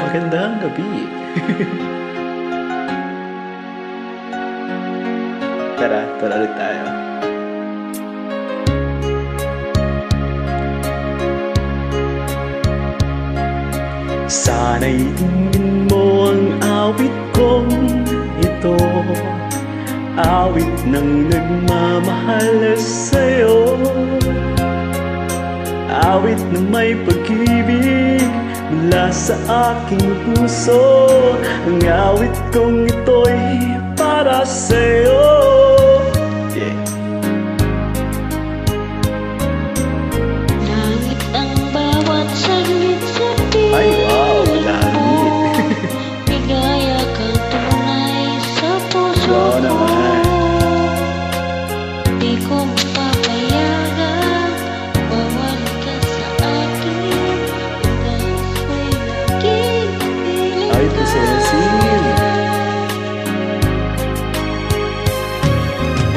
Magandang gabi. Tara ulit tayo. Sana'y tingin mo ang awit kong ito, awit ng nagmamahal sa'yo, awit na may pag-ibig mula sa aking puso. Ang awit kong ito'y para sa'yo. Yeah. Langit ang bawat saglit sa piling. Ay, wow, langit. Ligaya kang tunay sa puso Wow ko. naman. Di ko mapapayagan bawal ka sa akin. Hanggang sa'y naging Ay, possessive.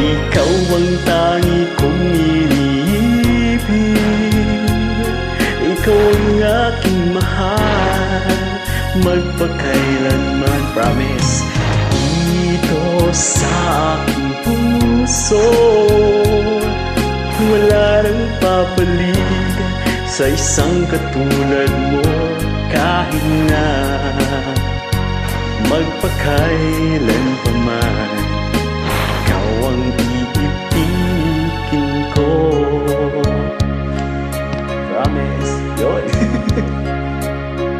Ikaw ang tangi kong iniibig, ikaw ang aking mahal, magpakailanman, promise. Dito sa aking puso, wala nang papalit sa isang katulad mo. Kahit na magpakailan pa man, ikaw ang iibigin ko. Promise. Yun.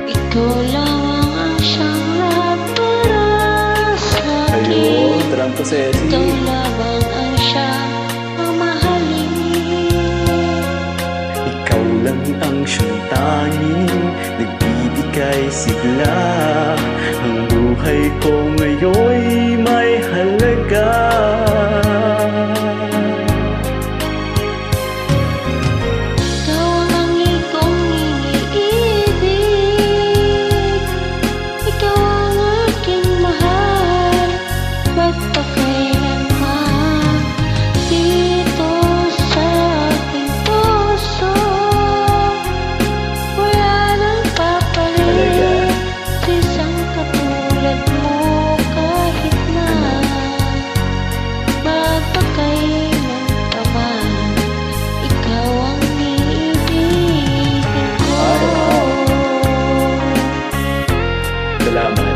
ikaw lang ang siyang lahat para sa'kin. Ayun, tarang Ikaw possessive. lamang ang siyang mamahalin. Ikaw lang ang siyang tanging nagbibigay sigla. Ang buhay ko ngayon'y may halaga. Ikaw ang langit kong iniibig, ikaw ang aking mahal, magpakailanman. Dito sa aking puso, wala nang papalit sa isang katulad mo. Kahit na magpakailan pa man, ikaw ang iibigin ko. Salamat.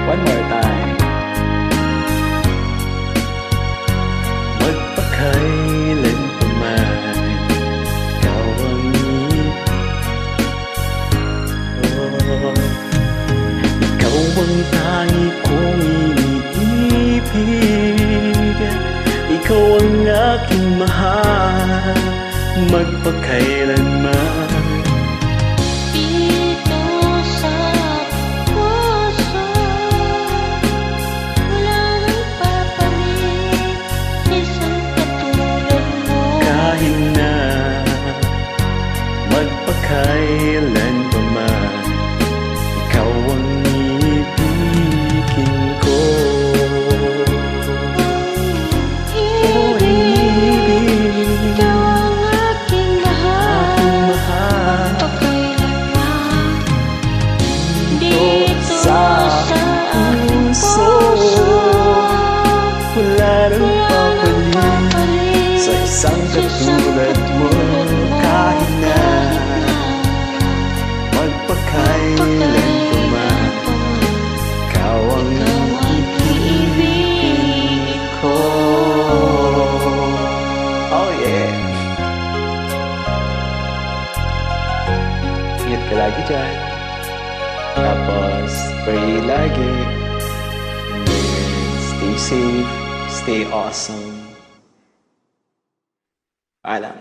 One more time. Magpakailan pa man, ikaw ang ikaw ang tangi kong iniibig, ikaw ang aking mahal, magpakailanman. Dito sa puso, wala nang papalit sa isang katulad mo. Kahit na magpakailan pa man, ikaw ang ibigin ko. Ibig, ikaw ang aking mahal, Aking mahal, magpakailanman. dito sa aking puso, wala nang papalit sa isang katulad mo. Kahit na magpakailan pa man, ikaw ang ibigin ko. Oh yeah. Ingat ka lagi dyan. Tapos pray lagi. And then stay safe, stay awesome. Paalam.